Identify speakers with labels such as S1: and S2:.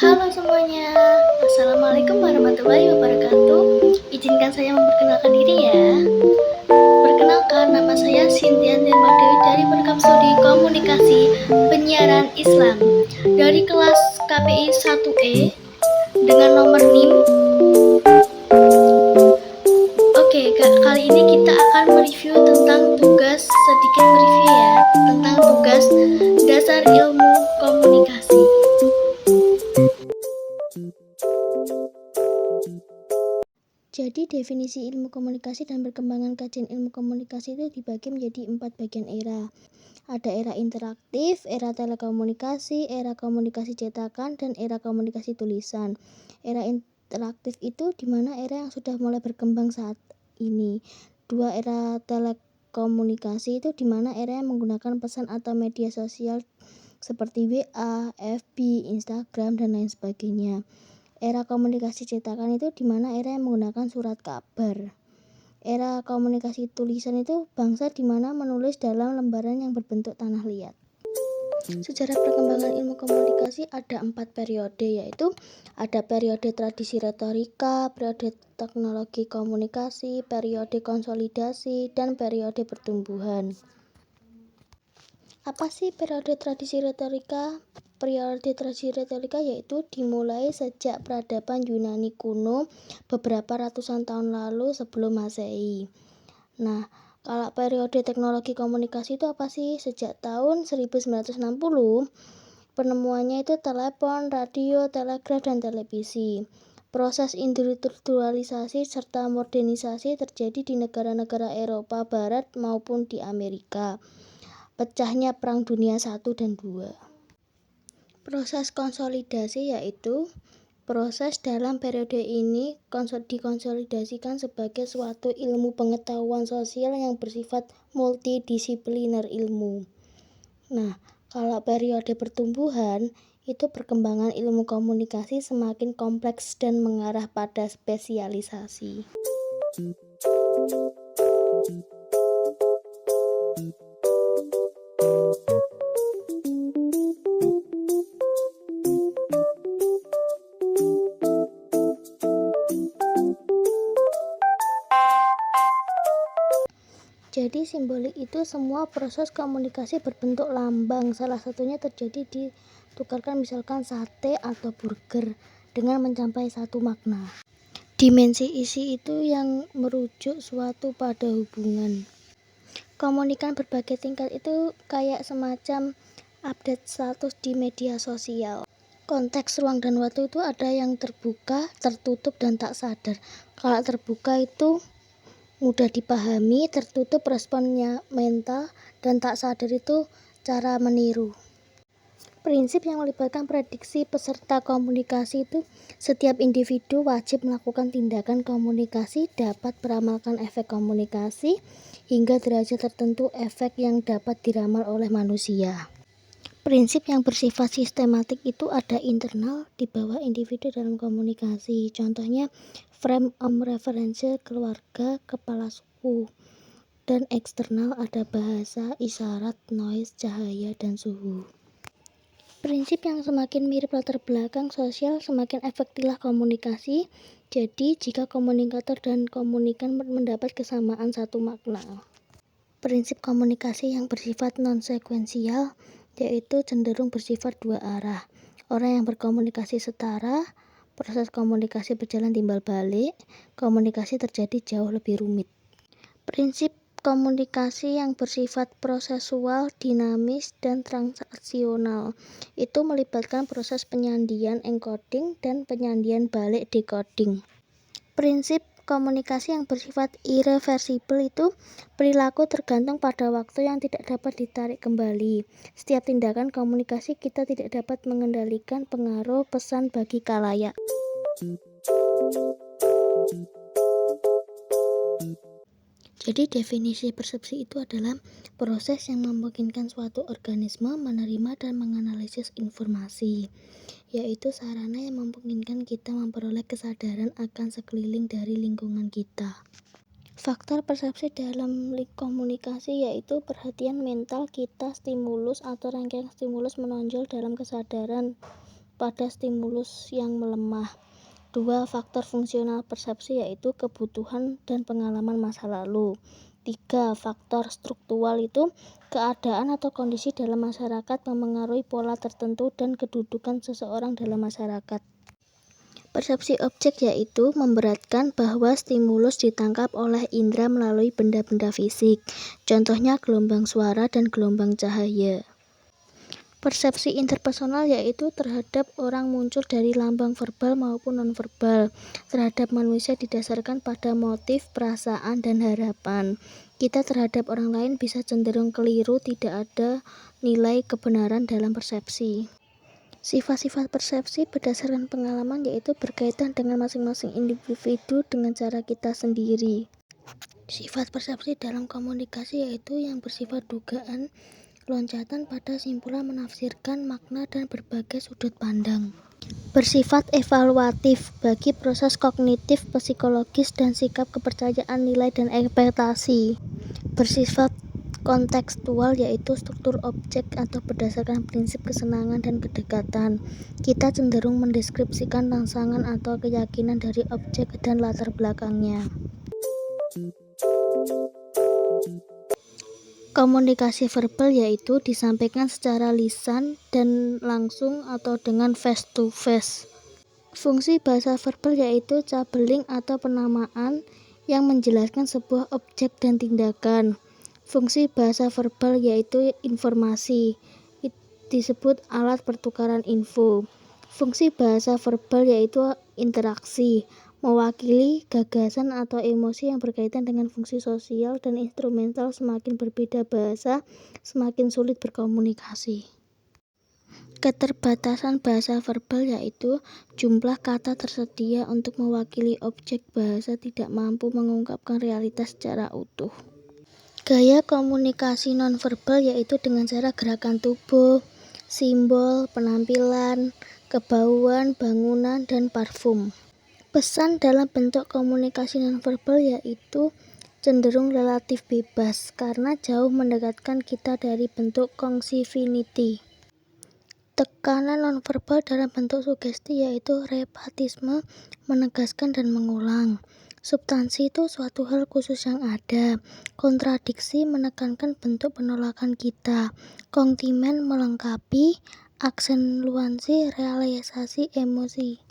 S1: Halo semuanya, Assalamualaikum warahmatullahi wabarakatuh. Izinkan saya memperkenalkan diri ya. Perkenalkan, nama saya Cynthia Nirmadewi dari Program Studi Komunikasi Penyiaran Islam dari kelas KPI 1E dengan nomor NIM. Oke, kali ini kita akan mereview tentang sedikit mereview ya, tentang tugas dasar ilmu komunikasi. Jadi definisi ilmu komunikasi dan perkembangan kajian ilmu komunikasi itu dibagi menjadi 4 bagian era. Ada era interaktif, era telekomunikasi, era komunikasi cetakan, dan era komunikasi tulisan. Era interaktif itu dimana era yang sudah mulai berkembang saat ini. Dua era telekomunikasi itu dimana era yang menggunakan pesan atau media sosial seperti WA, FB, Instagram, dan lain sebagainya. Era komunikasi cetakan itu dimana era yang menggunakan surat kabar. Era komunikasi tulisan itu bangsa dimana menulis dalam lembaran yang berbentuk tanah liat. Sejarah perkembangan ilmu komunikasi ada 4 periode, yaitu ada periode tradisi retorika, periode teknologi komunikasi, periode konsolidasi, dan periode pertumbuhan. Apa sih periode tradisi retorika? Periode tradisi retorika yaitu dimulai sejak peradaban Yunani kuno beberapa ratusan tahun lalu sebelum Masehi. Nah, kalau periode teknologi komunikasi itu apa sih? Sejak tahun 1960, penemuannya itu telepon, radio, telegraf, dan televisi. Proses industrialisasi serta modernisasi terjadi di negara-negara Eropa Barat maupun di Amerika. Pecahnya Perang Dunia I dan II. Proses konsolidasi yaitu proses dalam periode ini dikonsolidasikan sebagai suatu ilmu pengetahuan sosial yang bersifat multidisipliner ilmu. Nah, kalau periode pertumbuhan itu perkembangan ilmu komunikasi semakin kompleks dan mengarah pada spesialisasi. Jadi simbolik itu semua proses komunikasi berbentuk lambang. Salah satunya terjadi ditukarkan misalkan sate atau burger dengan mencapai satu makna. Dimensi isi itu yang merujuk suatu pada hubungan. Komunikan berbagai tingkat itu kayak semacam update status di media sosial. Konteks ruang dan waktu itu ada yang terbuka, tertutup, dan tak sadar. Kalau terbuka itu mudah dipahami, tertutup responnya mental, dan tak sadar itu cara meniru. Prinsip yang melibatkan prediksi peserta komunikasi itu setiap individu wajib melakukan tindakan komunikasi, dapat beramalkan efek komunikasi, hingga derajat tertentu efek yang dapat diramal oleh manusia. Prinsip yang bersifat sistematik itu ada internal di bawah individu dalam komunikasi. Contohnya frame of reference keluarga, kepala suku. Dan eksternal ada bahasa, isyarat, noise, cahaya, dan suhu. Prinsip yang semakin mirip latar belakang sosial semakin efektiflah komunikasi. Jadi jika komunikator dan komunikan mendapat kesamaan satu makna. Prinsip komunikasi yang bersifat non-sekuensial yaitu cenderung bersifat dua arah. Orang yang berkomunikasi setara, proses komunikasi berjalan timbal balik, komunikasi terjadi jauh lebih rumit. Prinsip komunikasi yang bersifat prosesual, dinamis, dan transaksional itu melibatkan proses penyandian encoding dan penyandian balik decoding. Prinsip komunikasi yang bersifat irreversibel itu perilaku tergantung pada waktu yang tidak dapat ditarik kembali. Setiap tindakan komunikasi kita tidak dapat mengendalikan pengaruh pesan bagi khalayak. Jadi definisi persepsi itu adalah proses yang memungkinkan suatu organisme menerima dan menganalisis informasi, yaitu sarana yang memungkinkan kita memperoleh kesadaran akan sekeliling dari lingkungan kita. Faktor persepsi dalam komunikasi yaitu perhatian mental kita, stimulus atau rangkaian stimulus menonjol dalam kesadaran pada stimulus yang melemah. 2. Faktor fungsional persepsi yaitu kebutuhan dan pengalaman masa lalu. 3. Faktor struktural itu keadaan atau kondisi dalam masyarakat memengaruhi pola tertentu dan kedudukan seseorang dalam masyarakat. Persepsi objek yaitu memberatkan bahwa stimulus ditangkap oleh indera melalui benda-benda fisik, contohnya gelombang suara dan gelombang cahaya. Persepsi interpersonal yaitu terhadap orang muncul dari lambang verbal maupun nonverbal. Terhadap manusia didasarkan pada motif, perasaan, dan harapan. Kita terhadap orang lain bisa cenderung keliru, tidak ada nilai kebenaran dalam persepsi. Sifat-sifat persepsi berdasarkan pengalaman yaitu berkaitan dengan masing-masing individu dengan cara kita sendiri. Sifat persepsi dalam komunikasi yaitu yang bersifat dugaan, loncatan pada simpulan menafsirkan makna dan berbagai sudut pandang. Bersifat evaluatif bagi proses kognitif, psikologis, dan sikap kepercayaan nilai dan ekspektasi. Bersifat kontekstual yaitu struktur objek atau berdasarkan prinsip kesenangan dan kedekatan. Kita cenderung mendeskripsikan rangsangan atau keyakinan dari objek dan latar belakangnya. Komunikasi verbal yaitu disampaikan secara lisan dan langsung atau dengan face to face. Fungsi bahasa verbal yaitu cabeling atau penamaan yang menjelaskan sebuah objek dan tindakan. Fungsi bahasa verbal yaitu informasi, disebut alat pertukaran info. Fungsi bahasa verbal yaitu interaksi, mewakili gagasan atau emosi yang berkaitan dengan fungsi sosial dan instrumental. Semakin berbeda bahasa, semakin sulit berkomunikasi. Keterbatasan bahasa verbal yaitu jumlah kata tersedia untuk mewakili objek bahasa tidak mampu mengungkapkan realitas secara utuh. Gaya komunikasi nonverbal yaitu dengan cara gerakan tubuh, simbol, penampilan, kebauan, bangunan, dan parfum. Pesan dalam bentuk komunikasi nonverbal yaitu cenderung relatif bebas karena jauh mendekatkan kita dari bentuk kognitivity. Tekanan nonverbal dalam bentuk sugesti yaitu repatisme, menegaskan dan mengulang. Substansi itu suatu hal khusus yang ada. Kontradiksi menekankan bentuk penolakan kita. Kontimen melengkapi. Aksentuasi realisasi emosi.